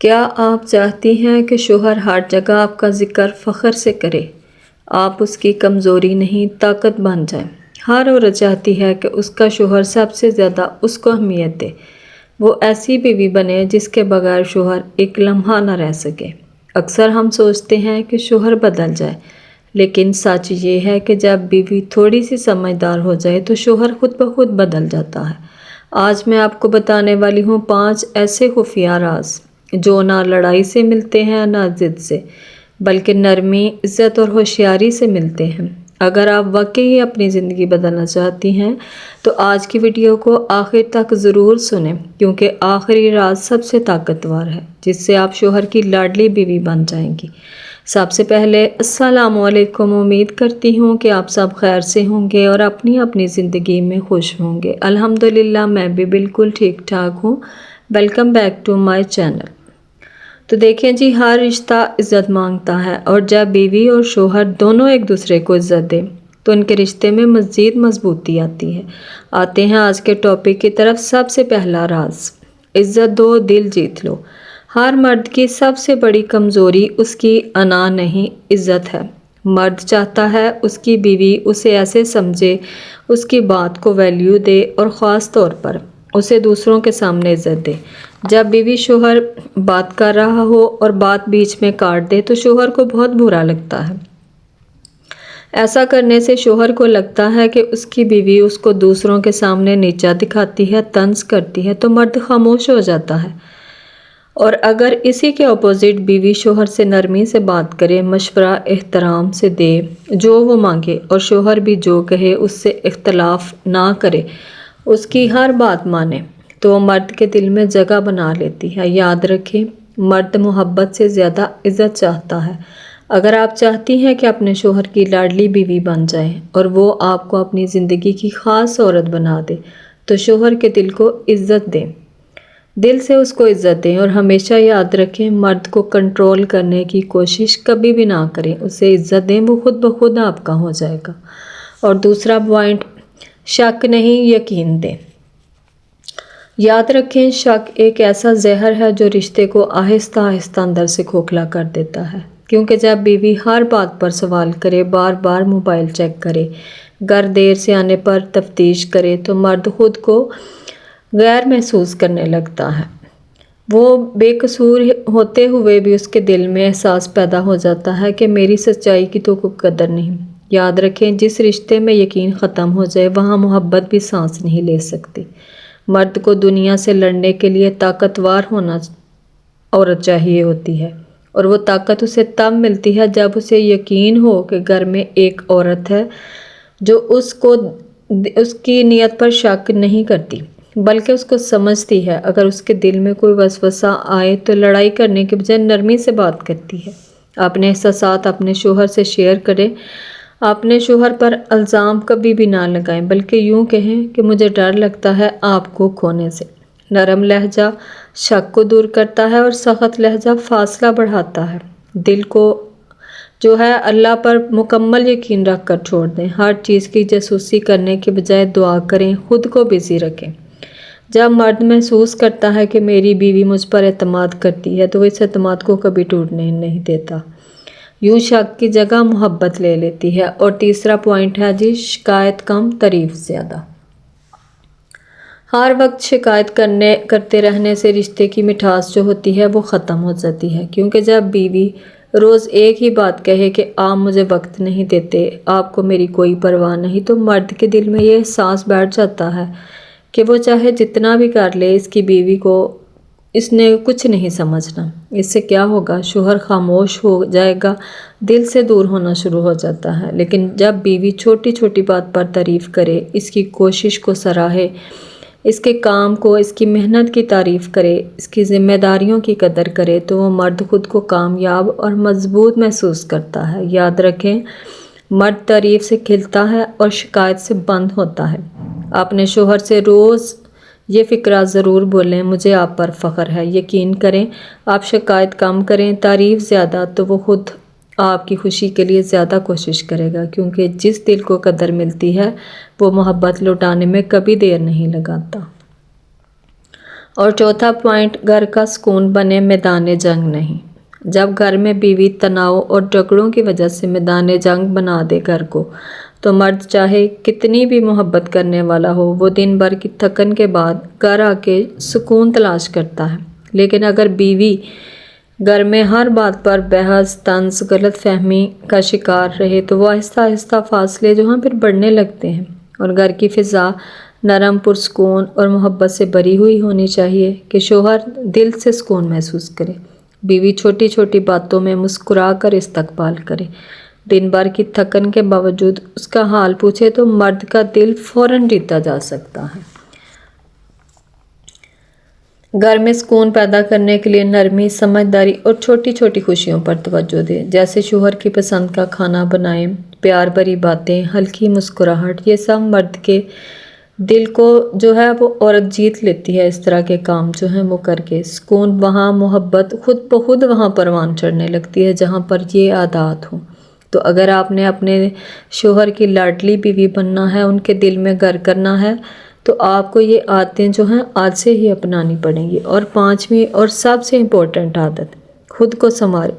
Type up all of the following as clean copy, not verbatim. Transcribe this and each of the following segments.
کیا آپ چاہتی ہیں کہ شوہر ہر جگہ آپ کا ذکر فخر سے کرے؟ آپ اس کی کمزوری نہیں طاقت بن جائیں۔ ہر عورت چاہتی ہے کہ اس کا شوہر سب سے زیادہ اس کو اہمیت دے، وہ ایسی بیوی بنے جس کے بغیر شوہر ایک لمحہ نہ رہ سکے۔ اکثر ہم سوچتے ہیں کہ شوہر بدل جائے، لیکن سچ یہ ہے کہ جب بیوی تھوڑی سی سمجھدار ہو جائے تو شوہر خود بخود بدل جاتا ہے۔ آج میں آپ کو بتانے والی ہوں 5 ایسے خفیہ راز جو نہ لڑائی سے ملتے ہیں نہ ضد سے، بلکہ نرمی، عزت اور ہوشیاری سے ملتے ہیں۔ اگر آپ واقعی اپنی زندگی بدلنا چاہتی ہیں تو آج کی ویڈیو کو آخر تک ضرور سنیں، کیونکہ آخری راز سب سے طاقتور ہے جس سے آپ شوہر کی لاڈلی بیوی بن جائیں گی۔ سب سے پہلے السلام علیکم، امید کرتی ہوں کہ آپ سب خیر سے ہوں گے اور اپنی اپنی زندگی میں خوش ہوں گے۔ الحمدللہ میں بھی بالکل ٹھیک ٹھاک ہوں۔ Welcome back to my channel. تو دیکھیں جی، ہر رشتہ عزت مانگتا ہے، اور جب بیوی اور شوہر دونوں ایک دوسرے کو عزت دیں تو ان کے رشتے میں مزید مضبوطی آتی ہے۔ آتے ہیں آج کے ٹاپک کی طرف۔ سب سے پہلا راز، عزت دو دل جیت لو۔ ہر مرد کی سب سے بڑی کمزوری اس کی انا نہیں، عزت ہے۔ مرد چاہتا ہے اس کی بیوی اسے ایسے سمجھے، اس کی بات کو ویلیو دے اور خاص طور پر اسے دوسروں کے سامنے عزت دے۔ جب بیوی شوہر بات کر رہا ہو اور بات بیچ میں کاٹ دے تو شوہر کو بہت برا لگتا ہے۔ ایسا کرنے سے شوہر کو لگتا ہے کہ اس کی بیوی اس کو دوسروں کے سامنے نیچا دکھاتی ہے، طنز کرتی ہے، تو مرد خاموش ہو جاتا ہے۔ اور اگر اسی کے اپوزٹ بیوی شوہر سے نرمی سے بات کرے، مشورہ احترام سے دے جو وہ مانگے، اور شوہر بھی جو کہے اس سے اختلاف نہ کرے، اس کی ہر بات مانے، تو وہ مرد کے دل میں جگہ بنا لیتی ہے۔ یاد رکھیں، مرد محبت سے زیادہ عزت چاہتا ہے۔ اگر آپ چاہتی ہیں کہ اپنے شوہر کی لاڈلی بیوی بن جائیں اور وہ آپ کو اپنی زندگی کی خاص عورت بنا دے تو شوہر کے دل کو عزت دیں، دل سے اس کو عزت دیں، اور ہمیشہ یاد رکھیں مرد کو کنٹرول کرنے کی کوشش کبھی بھی نہ کریں، اسے عزت دیں، وہ خود بخود آپ کا ہو جائے گا۔ اور دوسرا پوائنٹ، شک نہیں یقین دیں۔ یاد رکھیں، شک ایک ایسا زہر ہے جو رشتے کو آہستہ آہستہ اندر سے کھوکھلا کر دیتا ہے، کیونکہ جب بیوی ہر بات پر سوال کرے، بار بار موبائل چیک کرے، گھر دیر سے آنے پر تفتیش کرے، تو مرد خود کو غیر محسوس کرنے لگتا ہے۔ وہ بے قصور ہوتے ہوئے بھی اس کے دل میں احساس پیدا ہو جاتا ہے کہ میری سچائی کی تو کوئی قدر نہیں۔ یاد رکھیں، جس رشتے میں یقین ختم ہو جائے وہاں محبت بھی سانس نہیں لے سکتی۔ مرد کو دنیا سے لڑنے کے لیے طاقتور ہونا عورت چاہیے ہوتی ہے، اور وہ طاقت اسے تب ملتی ہے جب اسے یقین ہو کہ گھر میں ایک عورت ہے جو اس کی نیت پر شک نہیں کرتی بلکہ اس کو سمجھتی ہے۔ اگر اس کے دل میں کوئی وسوسہ آئے تو لڑائی کرنے کے بجائے نرمی سے بات کرتی ہے۔ اپنے احساسات اپنے شوہر سے شیئر کریں۔ اپنے شوہر پر الزام کبھی بھی نہ لگائیں، بلکہ یوں کہیں کہ مجھے ڈر لگتا ہے آپ کو کھونے سے۔ نرم لہجہ شک کو دور کرتا ہے اور سخت لہجہ فاصلہ بڑھاتا ہے۔ دل کو جو ہے اللہ پر مکمل یقین رکھ کر چھوڑ دیں۔ ہر چیز کی جاسوسی کرنے کے بجائے دعا کریں، خود کو بزی رکھیں۔ جب مرد محسوس کرتا ہے کہ میری بیوی مجھ پر اعتماد کرتی ہے تو وہ اس اعتماد کو کبھی ٹوٹنے نہیں دیتا۔ یوں شک کی جگہ محبت لے لیتی ہے۔ اور تیسرا پوائنٹ ہے جی، شکایت کم تعریف زیادہ۔ ہر وقت شکایت کرتے رہنے سے رشتے کی مٹھاس جو ہوتی ہے وہ ختم ہو جاتی ہے، کیونکہ جب بیوی روز ایک ہی بات کہے کہ آپ مجھے وقت نہیں دیتے، آپ کو میری کوئی پرواہ نہیں، تو مرد کے دل میں یہ احساس بیٹھ جاتا ہے کہ وہ چاہے جتنا بھی کر لے، اس کی بیوی کو اس نے کچھ نہیں سمجھنا۔ اس سے کیا ہوگا؟ شوہر خاموش ہو جائے گا، دل سے دور ہونا شروع ہو جاتا ہے۔ لیکن جب بیوی چھوٹی چھوٹی بات پر تعریف کرے، اس کی کوشش کو سراہے، اس کے کام کو، اس کی محنت کی تعریف کرے، اس کی ذمہ داریوں کی قدر کرے، تو وہ مرد خود کو کامیاب اور مضبوط محسوس کرتا ہے۔ یاد رکھیں، مرد تعریف سے کھلتا ہے اور شکایت سے بند ہوتا ہے۔ اپنے شوہر سے روز یہ فقرہ ضرور بولیں، مجھے آپ پر فخر ہے۔ یقین کریں، آپ شکایت کم کریں، تعریف زیادہ، تو وہ خود آپ کی خوشی کے لیے زیادہ کوشش کرے گا، کیونکہ جس دل کو قدر ملتی ہے وہ محبت لوٹانے میں کبھی دیر نہیں لگاتا۔ اور چوتھا پوائنٹ، گھر کا سکون بنے میدان جنگ نہیں۔ جب گھر میں بیوی تناؤ اور جھگڑوں کی وجہ سے میدان جنگ بنا دے گھر کو، تو مرد چاہے کتنی بھی محبت کرنے والا ہو، وہ دن بھر کی تھکن کے بعد گھر آ کے سکون تلاش کرتا ہے۔ لیکن اگر بیوی گھر میں ہر بات پر بحث، طنز، غلط فہمی کا شکار رہے تو وہ آہستہ آہستہ فاصلے جو ہیں پھر بڑھنے لگتے ہیں، اور گھر کی فضا نرم، پرسکون اور محبت سے بھری ہوئی ہونی چاہیے کہ شوہر دل سے سکون محسوس کرے، بیوی چھوٹی چھوٹی باتوں میں مسکرا کر استقبال کرے، دن بھر کی تھکن کے باوجود اس کا حال پوچھے تو مرد کا دل فوراً جیتا جا سکتا ہے۔ گھر میں سکون پیدا کرنے کے لیے نرمی، سمجھداری اور چھوٹی چھوٹی خوشیوں پر توجہ دیں، جیسے شوہر کی پسند کا کھانا بنائیں، پیار بھری باتیں، ہلکی مسکراہٹ، یہ سب مرد کے دل کو جو ہے وہ عورت جیت لیتی ہے۔ اس طرح کے کام جو ہیں وہ کر کے سکون، وہاں محبت خود بخود وہاں پروان چڑھنے لگتی ہے جہاں پر یہ عادات ہوں۔ تو اگر آپ نے اپنے شوہر کی لاڈلی بیوی بننا ہے، ان کے دل میں گھر کرنا ہے، تو آپ کو یہ عادتیں جو ہیں آج سے ہی اپنانی پڑیں گی۔ اور پانچویں اور سب سے امپورٹنٹ عادت، خود کو سنوارے۔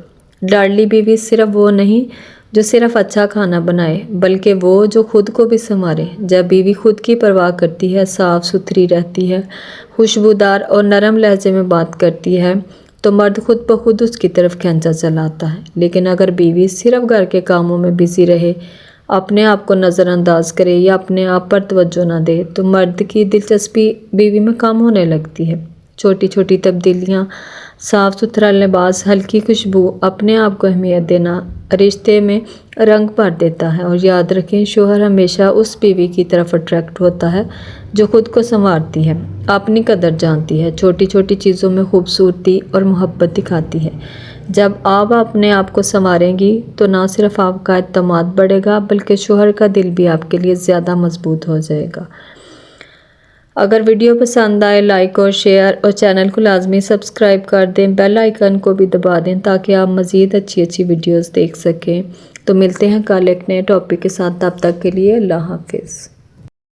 لاڈلی بیوی صرف وہ نہیں جو صرف اچھا کھانا بنائے، بلکہ وہ جو خود کو بھی سنوارے۔ جب بیوی خود کی پرواہ کرتی ہے، صاف ستھری رہتی ہے، خوشبودار اور نرم لہجے میں بات کرتی ہے، تو مرد خود بخود اس کی طرف کھینچا چلا آتا ہے۔ لیکن اگر بیوی صرف گھر کے کاموں میں بزی رہے، اپنے آپ کو نظر انداز کرے یا اپنے آپ پر توجہ نہ دے، تو مرد کی دلچسپی بیوی میں کم ہونے لگتی ہے۔ چھوٹی چھوٹی تبدیلیاں، صاف ستھرا لباس، ہلکی خوشبو، اپنے آپ کو اہمیت دینا رشتے میں رنگ بھر دیتا ہے۔ اور یاد رکھیں، شوہر ہمیشہ اس بیوی کی طرف اٹریکٹ ہوتا ہے جو خود کو سنوارتی ہے، اپنی قدر جانتی ہے، چھوٹی چھوٹی چیزوں میں خوبصورتی اور محبت دکھاتی ہے۔ جب آپ اپنے آپ کو سنواریں گی تو نہ صرف آپ کا اعتماد بڑھے گا، بلکہ شوہر کا دل بھی آپ کے لیے زیادہ مضبوط ہو جائے گا۔ اگر ویڈیو پسند آئے، لائک اور شیئر، اور چینل کو لازمی سبسکرائب کر دیں، بیل آئیکن کو بھی دبا دیں تاکہ آپ مزید اچھی ویڈیوز دیکھ سکیں۔ تو ملتے ہیں کل ایک نئے ٹاپک کے ساتھ، تب تک کے لیے اللہ حافظ۔